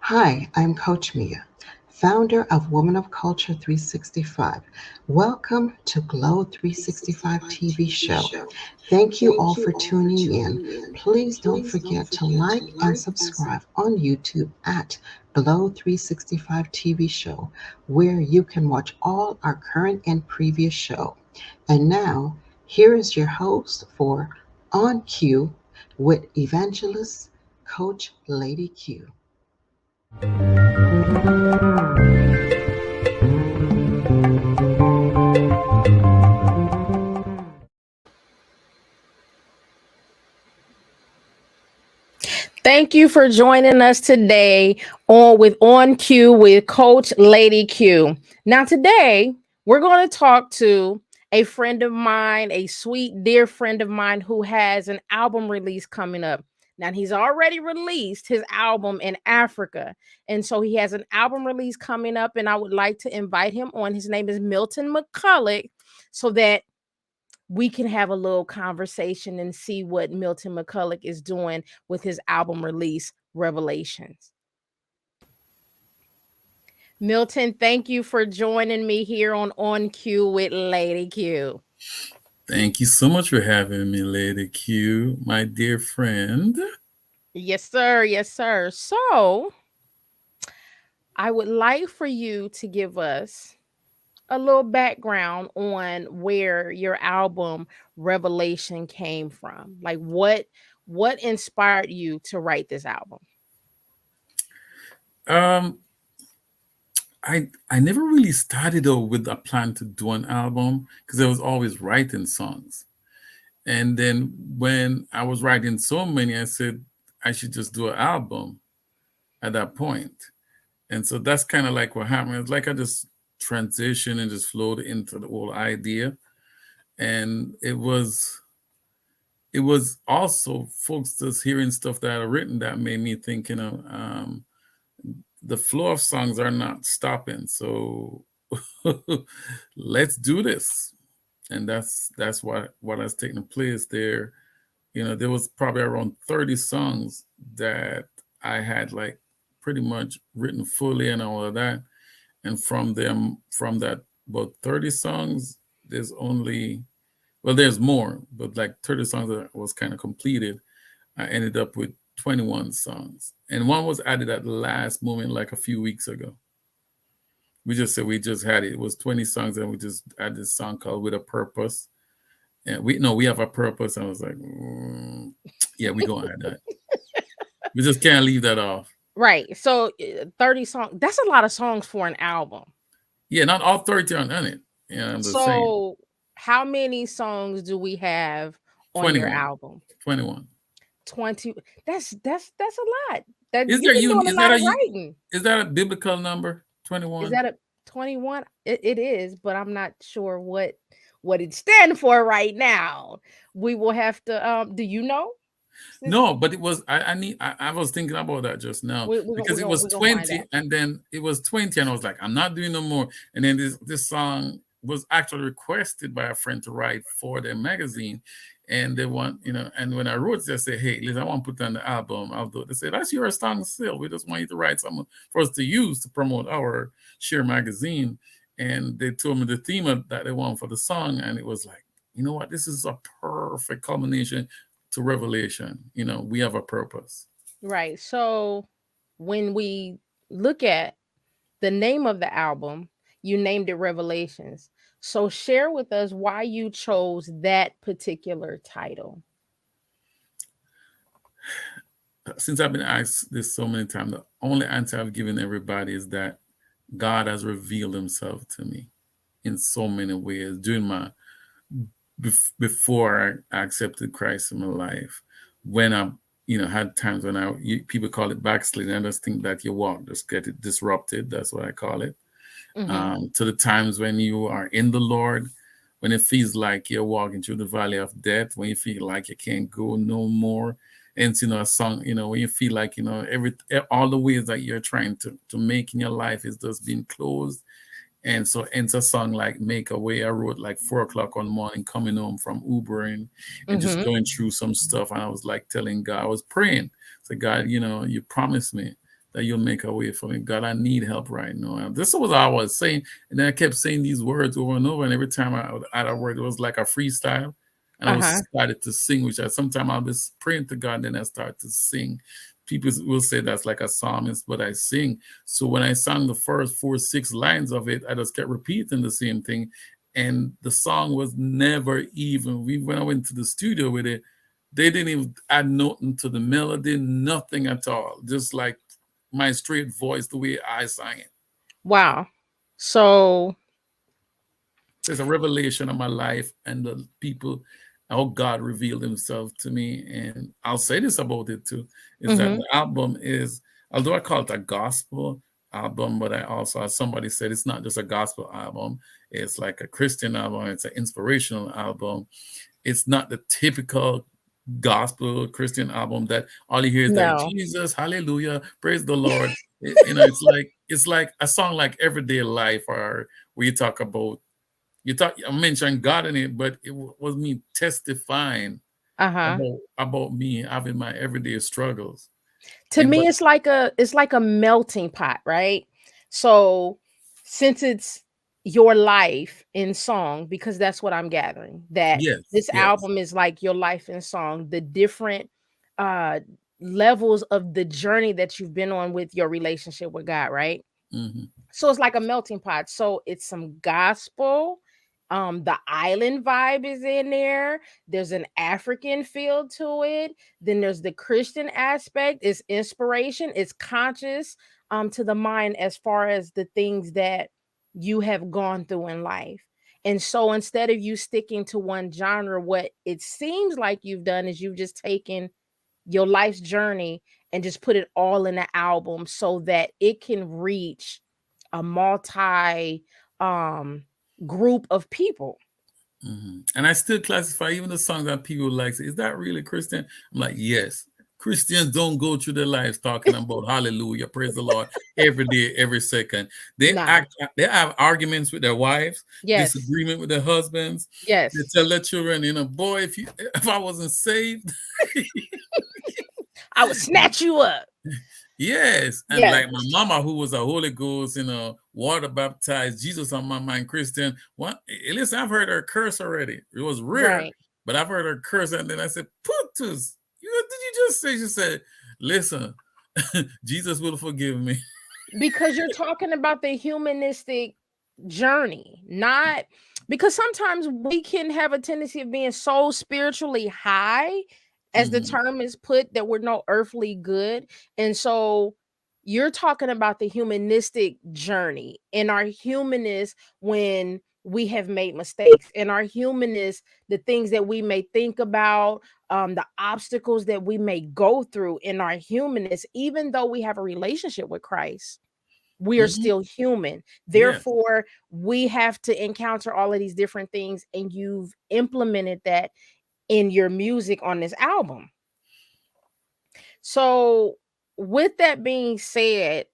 Hi, I'm Coach Mea, founder of Woman of Culture 365. Welcome to Glow 365 TV show. Thank you all for tuning in. Please don't forget to like and subscribe on YouTube at Glow 365 TV show, where you can watch all our current and previous show. And now, here is your host for On Cue with Evangelist Coach Lady Q. Thank you for joining us today on Q with Coach Lady Q. Now today we're going to talk to a friend of mine, a sweet dear friend of mine who has an album release coming up. Now he's already released his album in Africa, and so he has an album release coming up, and I would like to invite him on. His name is Milton McCulloch, so that we can have a little conversation and see what Milton McCulloch is doing with his album release, ReVelations. Milton, thank you for joining me here on Q with Lady Q. Thank you so much for having me, Lady Q, my dear friend. Yes, sir. Yes, sir. So I would like for you to give us a little background on where your album Revelation came from. Like what inspired you to write this album? Um, I never really started out with a plan to do an album because I was always writing songs. And then when I was writing so many, I said I should just do an album at that point. And so that's kind of like what happened. It's like I just transitioned and just flowed into the whole idea. And it was also folks just hearing stuff that I written that made me think, the flow of songs are not stopping. So let's do this. And that's what has taken place there. There was probably around 30 songs that I had like pretty much written fully and all of that. And from that about 30 songs, there's more, but like 30 songs that was kind of completed. I ended up with 21 songs. And one was added at the last moment, like a few weeks ago. We just said we just had it. It was 20 songs, and we just had this song called With a Purpose. And we have a purpose. And I was like, yeah, we gonna add that. We just can't leave that off. Right. So 30 songs, that's a lot of songs for an album. Yeah, not all 30 are on it. I'm just saying. So how many songs do we have on your 21. album? 21. 20. That's a lot. That Is you've there been you doing a is lot that of a writing. is that a biblical number? Is 21? that a 21? It is, but I'm not sure what it stands for right now. We will have to do you know? No, but it was I was thinking about that just now because it was We're gonna find 20 out. and then it was 20 and I was like, I'm not doing no more. And then this song was actually requested by a friend to write for their magazine. And they want, and when I wrote it, I said, hey, listen, I want to put on the album. I'll do it. They said, that's your song still. We just want you to write something for us to use to promote our Share magazine. And they told me the theme that they want for the song. And it was like, you know what? This is a perfect culmination to revelation. We have a purpose. Right. So when we look at the name of the album, you named it Revelations. So share with us why you chose that particular title. Since I've been asked this so many times, the only answer I've given everybody is that God has revealed himself to me in so many ways during my before I accepted Christ in my life. When I had times when people call it backsliding. I just think that your walk just get it disrupted. That's what I call it. Mm-hmm. To the times when you are in the Lord, when it feels like you're walking through the valley of death, when you feel like you can't go no more. And a song, when you feel like all the ways that you're trying to make in your life is just being closed. And so enter a song like Make a Way. I wrote like 4 o'clock on the morning coming home from Ubering and just Mm-hmm. going through some stuff. And I was like telling God, I was praying. So God, you promised me that you'll make a way for me. God, I need help right now. And this was what I was saying. And then I kept saying these words over and over. And every time I would add a word, it was like a freestyle. And I was Uh-huh. started to sing, which I sometimes I'll be praying to God, and then I start to sing. People will say that's like a psalmist, but I sing. So when I sang the first 4, 6 lines of it, I just kept repeating the same thing. And the song was never even. When I went to the studio with it, they didn't even add nothing to the melody, nothing at all. Just like my straight voice, the way I sang it. Wow. So, So it's a revelation of my life and the people, how God revealed himself to me. And I'll say this about it too, is that mhm. the album is, although I call it a gospel album, but I also, as somebody said, it's not just a gospel album. It's like a Christian album. It's an inspirational album. It's not the typical gospel Christian album that all you hear is that No. Jesus, hallelujah, praise the Lord. It's like a song like everyday life, or where you talk about, I mentioned God in it, but it was me testifying Uh-huh. about me having my everyday struggles. To And me but it's like a melting pot, right? So since it's your life in song, because that's what I'm gathering, that yes, this yes. album is like your life in song, the different uh levels of the journey that you've been on with your relationship with God, right? Hmm. So it's like a melting pot. So it's some gospel. The island vibe is in there. There's an African feel to it. Then there's the Christian aspect. It's inspiration. It's conscious to the mind as far as the things that you have gone through in life. And so instead of you sticking to one genre, what it seems like you've done is you've just taken your life's journey and just put it all in an album so that it can reach a multi um group of people. And I still classify even the songs that people like. Say, is that really Christian? I'm like, yes. Christians don't go through their lives talking about hallelujah, praise the Lord every day, every second. Nah. They have arguments with their wives, Yes. disagreement with their husbands. They Yes. tell their children, boy, if I wasn't saved, I would snatch you up. yes. And Yes. like my mama, who was a Holy Ghost, water baptized, Jesus on my mind, Christian. What? Listen, I've heard her curse already. It was rare, Right. but I've heard her curse. And then I said, Putus, what did you just say? She said, listen, Jesus will forgive me. Because you're talking about the humanistic journey, not because sometimes we can have a tendency of being so spiritually high, as the Mhm, term is put, that we're no earthly good. And so you're talking about the humanistic journey and our humanness when we have made mistakes, and our humanness, the things that we may think about, the obstacles that we may go through in our humanness, even though we have a relationship with Christ, we are mhm. still human. Yes. Therefore, we have to encounter all of these different things, and you've implemented that in your music on this album. So, with that being said,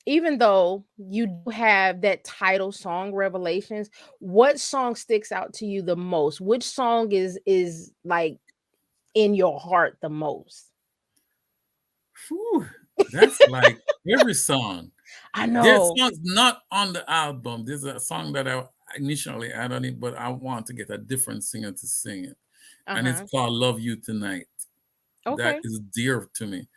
even though you do have that title song, Revelations, what song sticks out to you the most? Which song is like in your heart the most? Whew, that's like every song. I There's know. songs not on the album. There's a song that I initially had on it, but I want to get a different singer to sing it. And it's Uh-huh. called Love You Tonight. That Okay. is dear to me.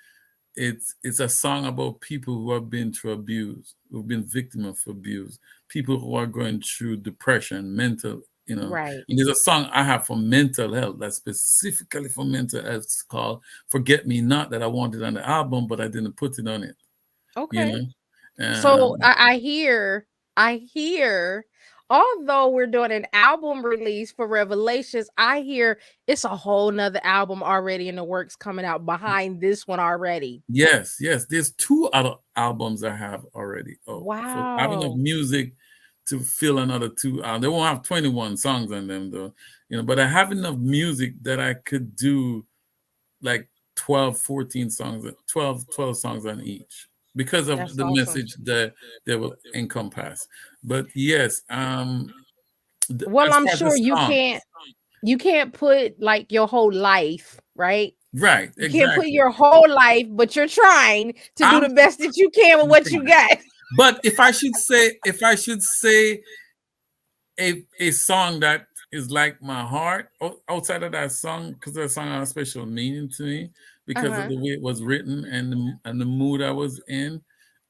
It's a song about people who have been through abuse, who've been victim of abuse, people who are going through depression, mental. Right. And there's a song I have for mental health that's specifically for mental health. It's called Forget Me Not, that I wanted on the album, but I didn't put it on it, you Okay. know. So Um, I hear, although we're doing an album release for Revelations, I hear it's a whole nother album already in the works coming out behind this one already. yes, yes. There's two other albums I have already. Oh, so I have enough Wow. music to fill another two. They won't have 21 songs on them though, but I have enough music that I could do like 12, 14 songs, 12 songs on each because of That's the awesome. message that they will encompass. But yes, Well, as I'm far as the sure you song, can't put like your whole life, right? Right, You can't put exactly. your whole life, but you're trying to do I'm the best that you can with what you got. but if I should say a song that is like my heart outside of that song, because that song has a special meaning to me because of Uh-huh. the way it was written and the mood I was in,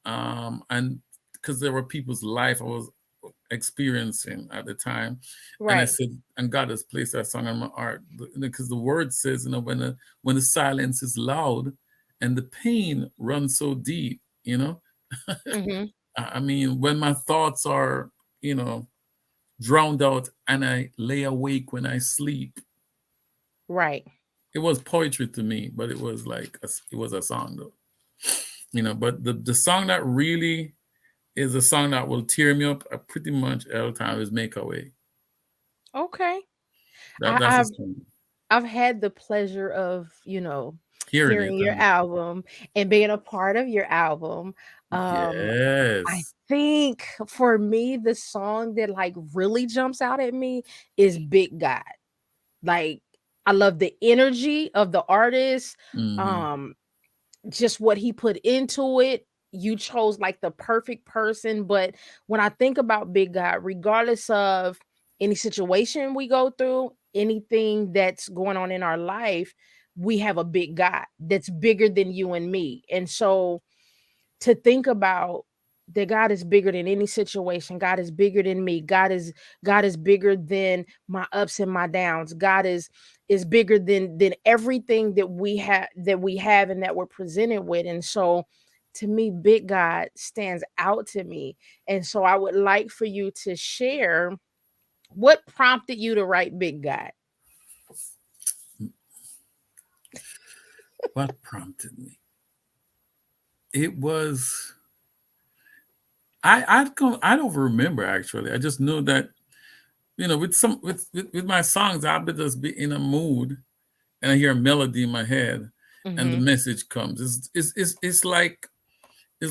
and because there were people's life I was experiencing at the time, and I Right. said, and God has placed that song on my heart because the word says, when the silence is loud and the pain runs so deep, Mm-hmm. I mean, when my thoughts are, you know, drowned out and I lay awake when I sleep. Right. It was poetry to me, but it was like it was a song though. But the song that really is a song that will tear me up pretty much every time is Make a Way. Okay. That's a I've song. I've had the pleasure of, Hearing it. hearing your album and being a part of your album. Um, I Yes. think for me, the song that like really jumps out at me is Big God. Like, I love the energy of the artist. Hmm. Um, just what he put into it. You chose like the perfect person. But when I think about Big God, regardless of any situation we go through, anything that's going on in our life, we have a big God that's bigger than you and me. And so to think about that God is bigger than any situation. God is bigger than me. God is bigger than my ups and my downs. God is bigger than everything that we have and that we're presented with. And so to me, big God stands out to me. And so I would like for you to share what prompted you to write Big God. What prompted me? It was I don't remember actually. I just know that with some with my songs I'll just be in a mood and I hear a melody in my head and the Mm-hmm. message comes. It's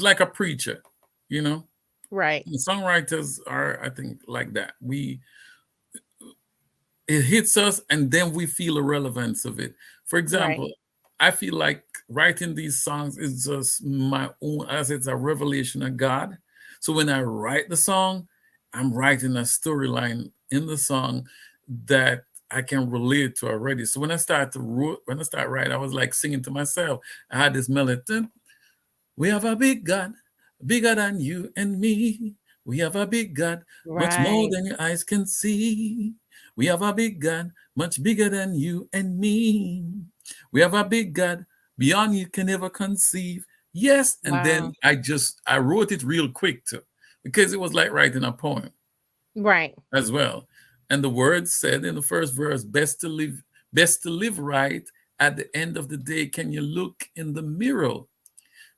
like a preacher, you know. Right. And songwriters are, I think, like that. It hits us and then we feel the relevance of it. For Right. example, I feel like writing these songs is just my own, as it's a revelation of God. So when I write the song, I'm writing a storyline in the song that I can relate to already. So when I start writing, I was like singing to myself. I had this melody. We have a big God, bigger than you and me. We have a big God, much more Right. than your eyes can see. We have a big God, much bigger than you and me. We have a big God, beyond you can ever conceive. Yes, and Wow. then I wrote it real quick too, because it was like writing a poem Right. as well. And the words said in the first verse, best to live right. At the end of the day, can you look in the mirror?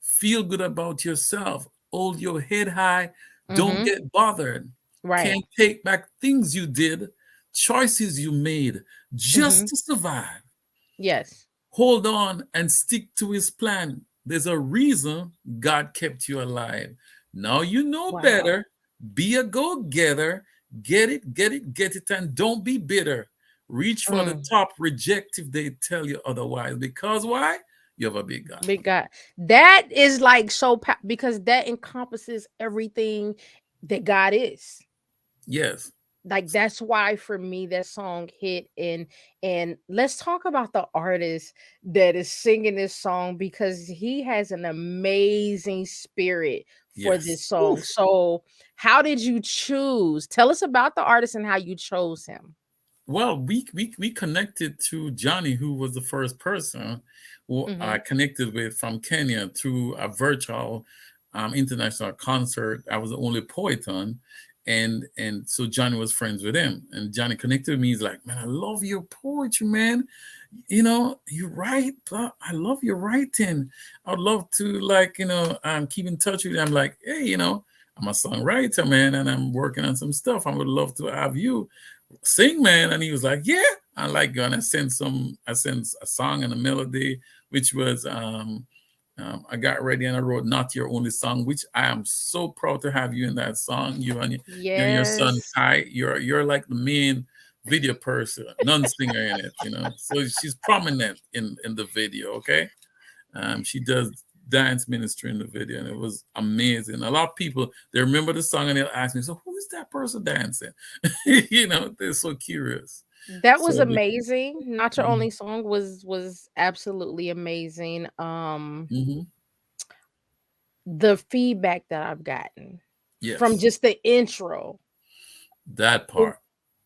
Feel good about yourself. Hold your head high. Don't Mm-hmm. get bothered. Right. Can't take back things you did, choices you made Mm-hmm. just to survive. Yes. Hold on and stick to his plan. There's a reason God kept you alive. Now you know Wow. better. Be a go getter. Get it, get it, get it, and don't be bitter. Reach for the Mm. top. Reject if they tell you otherwise. Because why? You have a big God. Big God. That is like because that encompasses everything that God is. Yes. Like that's why for me that song hit. And let's talk about the artist that is singing this song because he has an amazing spirit for Yes. this song. So, how did you choose? Tell us about the artist and how you chose him. Well, we connected to Johnny, who was the first person who I Mhm. connected with from Kenya through a virtual international concert. I was the only poet on, and so Johnny was friends with him, and Johnny connected with me. He's like, "Man, I love your poetry, man. You write. I love your writing. I'd love to keep in touch with you." I'm like, "Hey, I'm a songwriter, man, and I'm working on some stuff. I would love to have you sing, man." And he was like, "Yeah, I like you." And I sent a song and a melody, which was I got ready and I wrote "Not Your Only Song," which I am so proud to have you in that song. You and your son Yes. Kai, you're like the main video person, non-singer in it, you know. So she's prominent in the video. Okay, she does dance ministry in the video, and it was amazing. A lot of people they remember the song and they'll ask me, "So who is that person dancing?" You know, they're so curious. That was So amazing. Not Your mhm, Only Song was absolutely amazing. mhm. The feedback that I've gotten from Yes, just the intro, that it, part.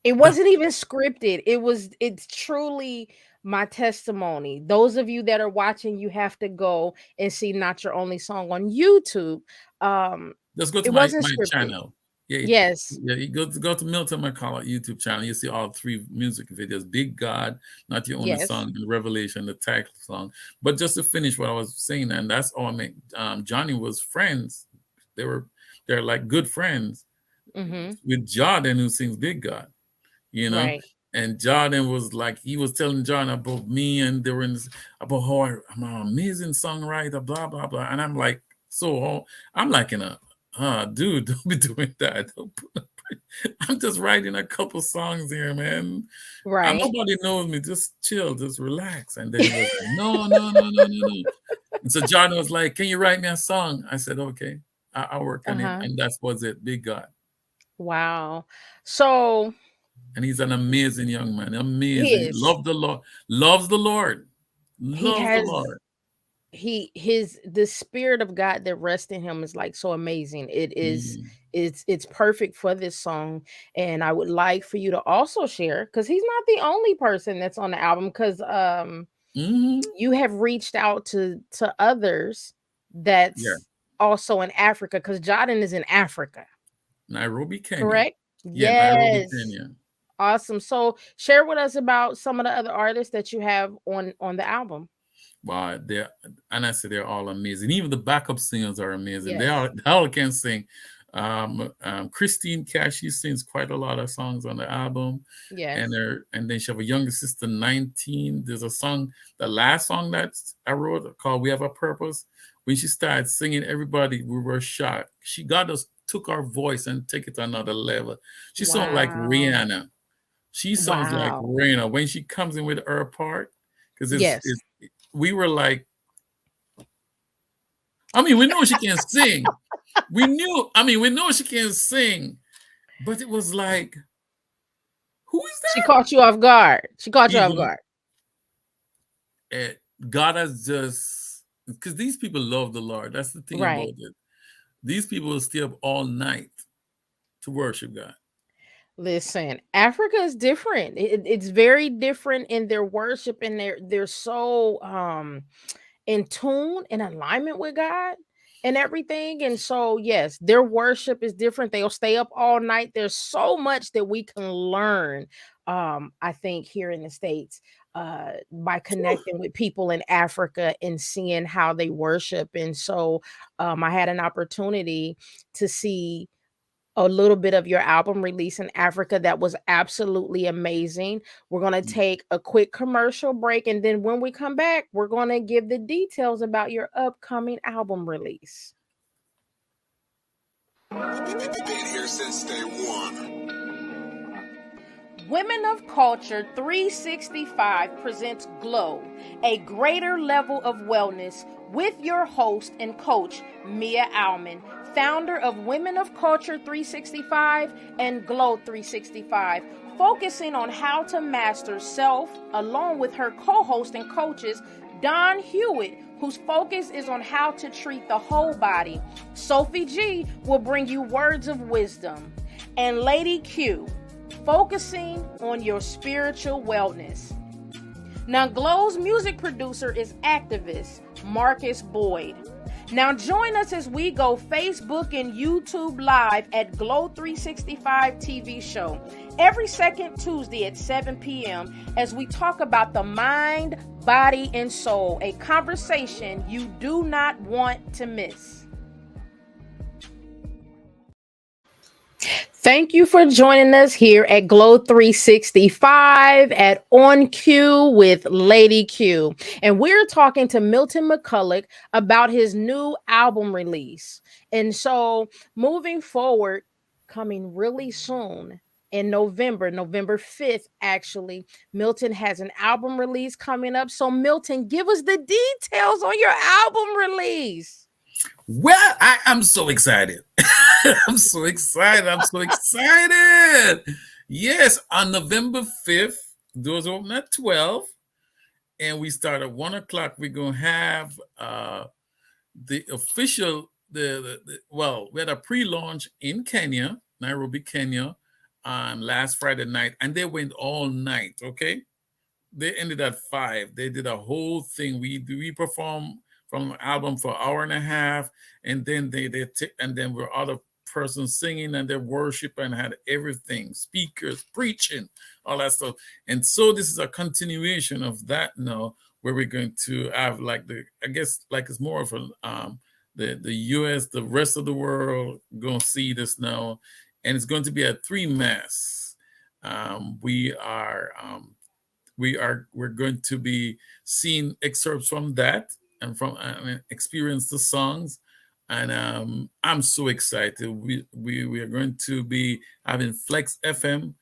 it The wasn't even scripted. It's truly my testimony. Those of you that are watching, you have to go and see Not Your Only Song on YouTube. Um, Just go to it my wasn't scripted. channel. Yeah, Yes. yeah. You go to Milton McCulloch YouTube channel. You see all three music videos: "Big God," "Not Your Only Yes. Song," and "Revelation," the title song. But just to finish what I was saying, and that's all I mean. Johnny was friends. They were they're like good friends Mm-hmm. with Jordan, who sings "Big God." You know. Right. And Jordan was like, he was telling John about me, and they were in this, about how I'm an amazing songwriter, blah blah blah. And I'm like, I'm like in a, dude, don't be doing that. I'm just writing a couple songs here, man. And Right. nobody knows me. Just chill, just relax. And then he was like, no, no, no, no, no, no. And so Jordan was like, can you write me a song? I said, okay, I'll work on it. Uh-huh. And that was it, Big God. Wow. So And he's an amazing young man, he amazing. is. Love the Lord, loves the Lord, He loves the has Lord. his the spirit of God that rests in him is like so amazing. Mm. It's perfect for this song. And I would like for you to also share, because he's not the only person that's on the album, because Hmm. you have reached out to others Yeah, that's also in Africa, because Jordan is in Africa, Nairobi, Kenya. correct? Yeah, Nairobi, Yes. Kenya. Awesome. So share with us about some of the other artists that you have on the album. Wow, they're and I say they're all amazing. Even the backup singers are amazing. Yes. They all can sing. Christine Cash, she sings quite a lot of songs on the album, Yes. and then she have a younger sister, 19. There's a song, the last song that I wrote called "We Have a Purpose." When she started singing, everybody we were shocked. She got us took our voice and take it to another level. She sounds like Wow. Rihanna. She sounds like Wow. Rihanna when she comes in with her part, because Yes. it's we were like, I mean, we know she can sing. We know she can sing, but it was like, who is She that? caught you off guard. She caught you off Even guard. God has just, because these people love the Lord. That's the thing Right. about it. These people will stay up all night to worship God. Listen, Africa is different. It's very different in their worship, and they're so in tune in alignment with God and everything. And so, yes, their worship is different. They'll stay up all night. There's so much that we can learn. I think here in the States, by Whew. connecting with people in Africa and seeing how they worship. And so, I had an opportunity to see a little bit of your album release in Africa that was absolutely amazing. We're going to take a quick commercial break, and then when we come back, we're going to give the details about your upcoming album release. Been here since day one. Women of Culture 365 presents Glow, a greater level of wellness, with your host and coach, Mea Allman, founder of Women of Culture 365 and Glow 365, focusing on how to master self, along with her co-host and coaches, Don Hewitt, whose focus is on how to treat the whole body. Sophie G will bring you words of wisdom. And Lady Q, focusing on your spiritual wellness. Now, Glow's music producer is activist Marcus Boyd. Now, join us as we go Facebook and YouTube live at Glow 365 TV show every second Tuesday at 7 p.m. as we talk about the mind, body, and soul, a conversation you do not want to miss. Thank you for joining us here at Glow 365 at On Q with Lady Q. And we're talking to Milton McCulloch about his new album release. And so moving forward, coming really soon, in November, November 5th, actually. Milton has an album release coming up. So, Milton, give us the details on your album release. Well, I am so excited. I'm so excited. I'm so excited. Yes, on November 5th, doors open at 12, and we start at 1 o'clock. We're going to have the official, well, we had a pre launch in Kenya, Nairobi, Kenya, on last Friday night, and they went all night, okay? They ended at 5. They did a whole thing. We performed from the album for an hour and a half, and then and then we're other persons singing and they worship and had everything, speakers preaching, all that stuff. And so this is a continuation of that now, where we're going to have like I guess like it's more of a the US, the rest of the world gonna see this now, and it's going to be a 3 mass. Um, we are we're going to be seeing excerpts from that and from experience the songs, and I'm so excited. We are going to be having Flex FM,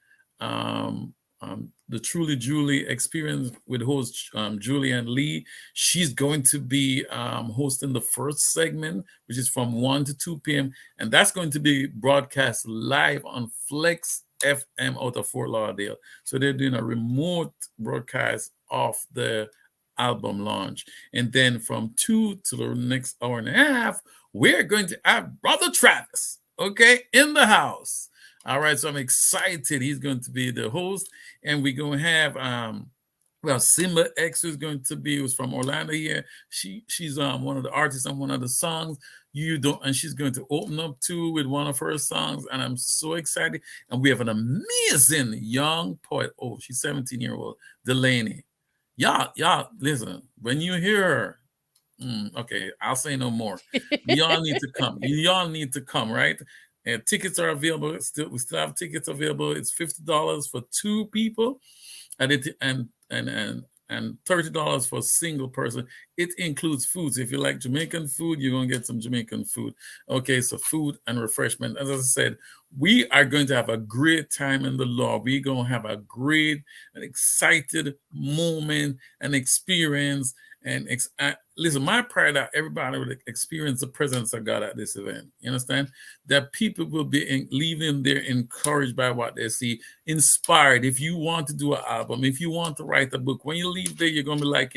the Truly Julie experience with host Julianne Lee. She's going to be hosting the first segment, which is from 1 to 2 p.m. And that's going to be broadcast live on Flex FM out of Fort Lauderdale. So they're doing a remote broadcast of the album launch. And then from 2 to the next hour and a half, we're going to have Brother Travis, okay, in the house. All right, so I'm excited. He's going to be the host, and we're going to have well, Simba X is going to be, who's from Orlando here. She's one of the artists on one of the songs. You don't, and she's going to open up too with one of her songs, and I'm so excited. And we have an amazing young poet. Oh, she's 17-year-old Delaney. Y'all, listen, when you hear her, okay, I'll say no more. Y'all need to come. Y'all need to come, right? And tickets are available. We still have tickets available. It's $50 for 2 people, and $30 for a single person. It includes food. So if you like Jamaican food, you're gonna get some Jamaican food. Okay, so food and refreshment. As I said, we are going to have a great time in the Lord. We're gonna have a great and excited moment and experience. And listen, my prayer that everybody will experience the presence of God at this event. You understand? That people will be leaving there encouraged by what they see, inspired. If you want to do an album, if you want to write a book, when you leave there, you're going to be like,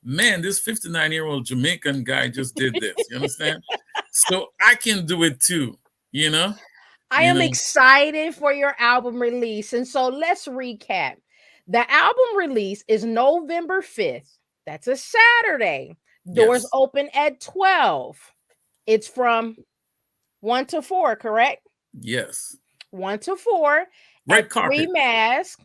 man, this 59-year-old Jamaican guy just did this. You understand? So I can do it too, I am excited for your album release. And so let's recap. The album release is November 5th. That's a Saturday. Doors open at 12. It's from 1 to 4, correct? Yes. 1 to 4. Red carpet. 3 Mask,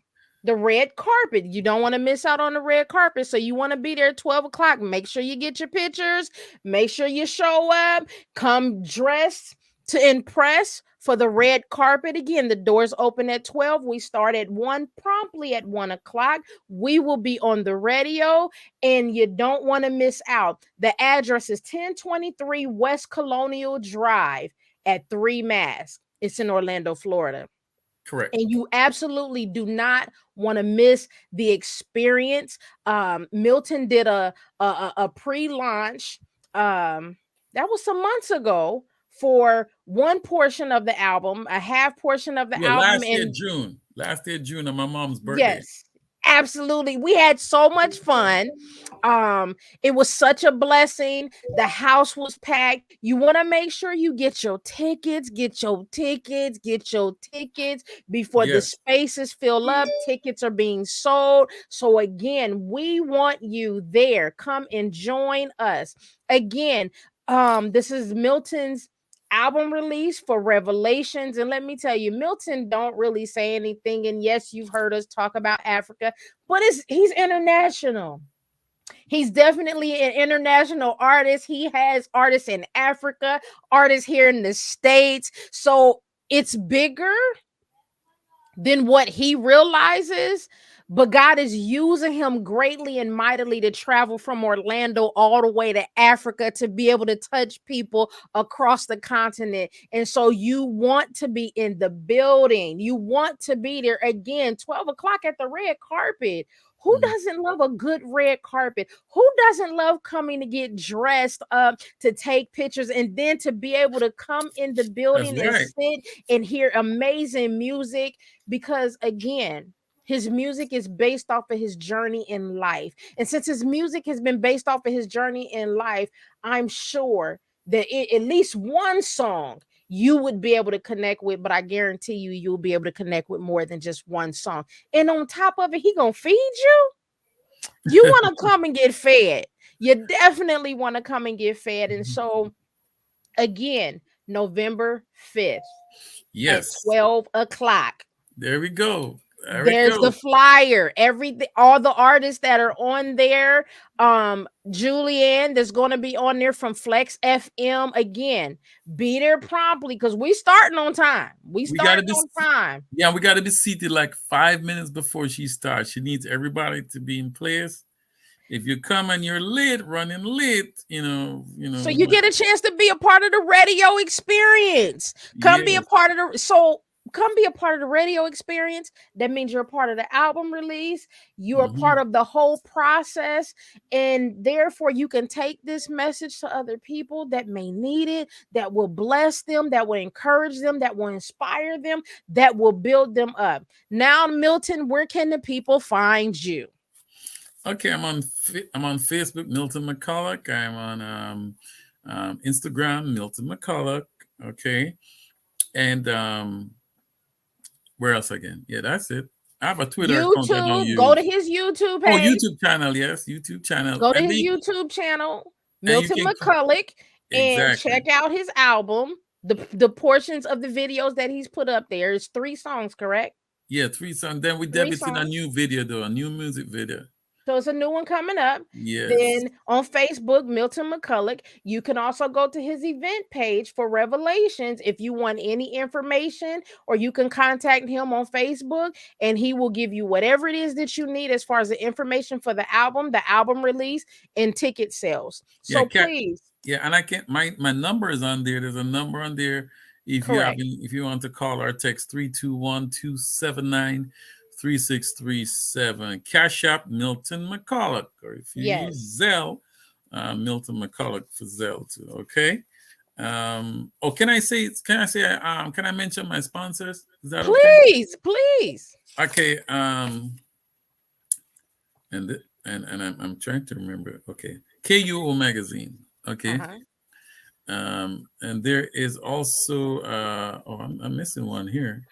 the red carpet. You don't want to miss out on the red carpet. So you want to be there at 12 o'clock. Make sure you get your pictures. Make sure you show up. Come dressed to impress for the red carpet. Again, the doors open at 12. We start at 1, promptly at 1 o'clock. We will be on the radio, and you don't want to miss out. The address is 1023 West Colonial Drive at 3 Mask. It's in Orlando, Florida. Correct. And you absolutely do not want to miss the experience. Milton did a pre-launch that was some months ago for one portion of the album, a half portion of the album. Last year June on my mom's birthday. Yes, absolutely. We had so much fun. It was such a blessing. The house was packed. You want to make sure you get your tickets before the spaces fill up. Tickets are being sold. So again, we want you there. Come and join us. Again, this is Milton's album release for ReVelations, and let me tell you, Milton don't really say anything, and yes, you've heard us talk about Africa, but he's international. He's definitely an international artist. He has artists in Africa, artists here in the States, so it's bigger than what he realizes, but God is using him greatly and mightily to travel from Orlando all the way to Africa to be able to touch people across the continent. And so you want to be in the building. You want to be there again, 12 o'clock at the red carpet. Who Mhm. doesn't love a good red carpet? Who doesn't love coming to get dressed up, to take pictures, and then to be able to come in the That's building and right. sit and hear amazing music? Because again, his music is based off of his journey in life. And since his music has been based off of his journey in life, I'm sure that at least one song you would be able to connect with, but I guarantee you, you'll be able to connect with more than just one song. And on top of it, he gonna feed you. You want to come and get fed. You definitely want to come and get fed. And so, again, November 5th at Yes. 12 o'clock. There we go. There we There's the go. flyer. Everything, all the artists that are on there. Julianne, that's going to be on there from Flex FM. Again, be there promptly because we starting on time. We We got to starting be, on time. yeah, we got to be seated like 5 minutes before she starts. She needs everybody to be in place. If you come and you're late, running late, So you get a chance to be a part of the radio experience. Come be a yes. part of the so come be a part of the radio experience. That means you're a part of the album release. You are Mhm. part of the whole process, and therefore you can take this message to other people that may need it, that will bless them, that will encourage them, that will inspire them, that will build them up. Now, Milton, where can the people find you? Okay, I'm on Facebook, Milton McCulloch. I'm on Instagram, Milton McCulloch. Okay, and where else again? Yeah, that's it. I have a Twitter account I don't YouTube, go to use. his YouTube Oh, page. YouTube channel, yes, YouTube channel, Go to his YouTube channel, and you Milton can McCulloch, and exactly. check out his album. The portions of the videos that he's put up there is 3 songs, correct? Yeah, 3 songs. Then we Three debuted a songs. new video though, a new music video. So it's a new one coming up. Yes. Then on Facebook, Milton McCulloch. You can also go to his event page for Revelations if you want any information, or you can contact him on Facebook and he will give you whatever it is that you need as far as the information for the album release, and ticket sales. Yeah, So please, yeah, and I can't my number is on there. There's a number on there correct. if you want to call or text 321-279-3637. Cash App Milton McCulloch, or if you Yes. use Zelle, Milton McCulloch for Zelle too. Okay. Oh, can I mention my sponsors? Is that okay? Please, please. Okay. And I'm trying to remember. Okay. KUO magazine. Okay. Uh-huh. And there is also I'm missing one here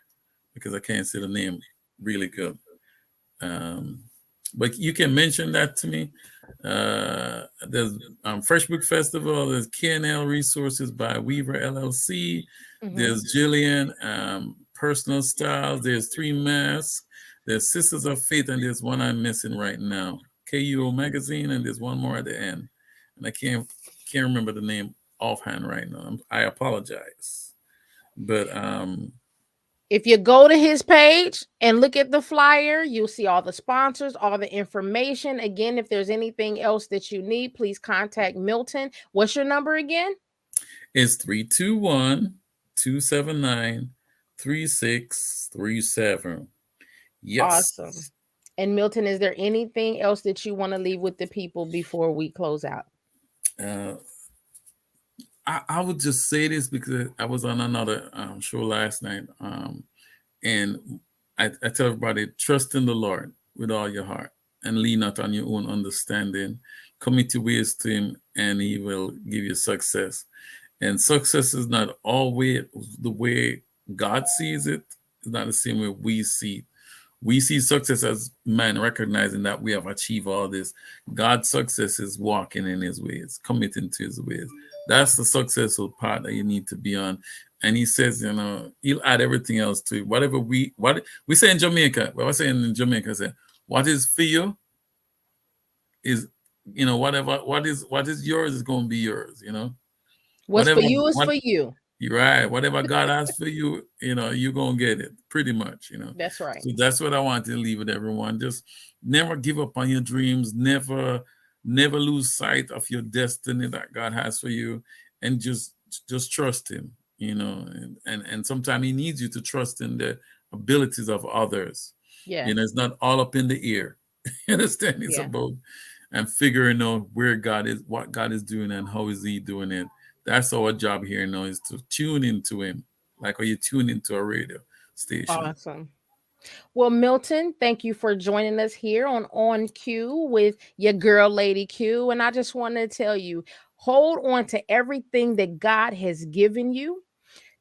because I can't see the name really good. But you can mention that to me. There's Fresh Book Festival. There's KNL Resources by Weaver LLC. Mm-hmm. There's Jillian Personal Styles. There's Three Masks. There's Sisters of Faith, and there's one I'm missing right now. KUO Magazine, and there's one more at the end, and I can't remember the name offhand right now. I apologize, but If you go to his page and look at the flyer, you'll see all the sponsors, all the information. Again, if there's anything else that you need, please contact Milton. What's your number again? it's 321-279-3637. Yes. Awesome. And Milton, is there anything else that you want to leave with the people before we close out? I would just say this because I was on another show last night, and I tell everybody, trust in the Lord with all your heart and lean not on your own understanding. Commit your ways to Him, and He will give you success. And success is not always the way God sees it. It's not the same way we see it. We see success as man recognizing that we have achieved all this. God's success is walking in His ways, committing to His ways. That's the successful part that you need to be on. And He says, He'll add everything else to it. What we say in Jamaica, what I say in Jamaica, I say, what is for you is, what is yours is going to be yours, What's whatever for you is what for you. You're right. Whatever God has for you, you're gonna get it pretty much, That's right. So that's what I want to leave with everyone. Just never give up on your dreams, never lose sight of your destiny that God has for you, and just trust him, and sometimes he needs you to trust in the abilities of others. Yeah. It's not all up in the air. You understand? It's Yeah. about and figuring out where God is, what God is doing, and how is he doing it. That's our job here now, is to tune into him, like how you tune into a radio station. Awesome. Well, Milton, thank you for joining us here on Q with your girl, Lady Q. And I just want to tell you, hold on to everything that God has given you.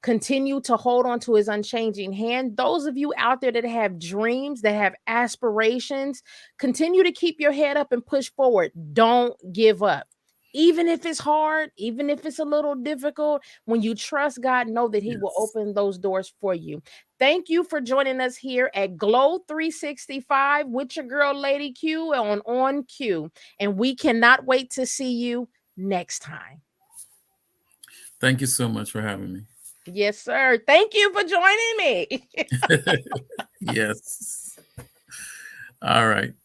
Continue to hold on to his unchanging hand. Those of you out there that have dreams, that have aspirations, continue to keep your head up and push forward. Don't give up. Even if it's hard, even if it's a little difficult, when you trust God, know that he will Yes. open those doors for you. Thank you for joining us here at G.L.O.W 365 with your girl, Lady Q, on Q. And we cannot wait to see you next time. Thank you so much for having me. Yes, sir. Thank you for joining me. Yes. All right.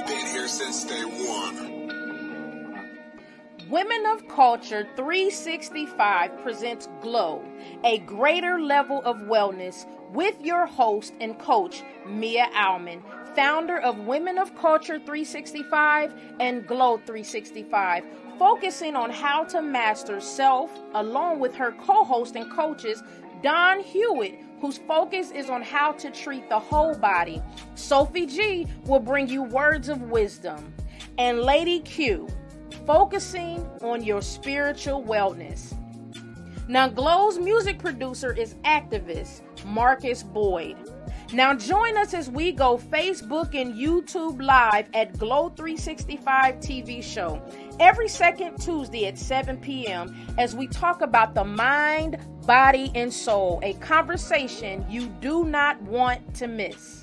Been here since day one. Women of Culture 365 presents G.L.O.W, a greater level of wellness, with your host and coach, Mea Allman, founder of Women of Culture 365 and G.L.O.W 365, focusing on how to master self, along with her co-host and coaches, Don Hewitt, whose focus is on how to treat the whole body. Sophie G will bring you words of wisdom. And Lady Q, focusing on your spiritual wellness. Now, G.L.O.W's music producer is activist Marcus Boyd. Now, join us as we go Facebook and YouTube live at G.L.O.W 365 TV show every second Tuesday at 7 p.m. as we talk about the mind, body, and soul, a conversation you do not want to miss.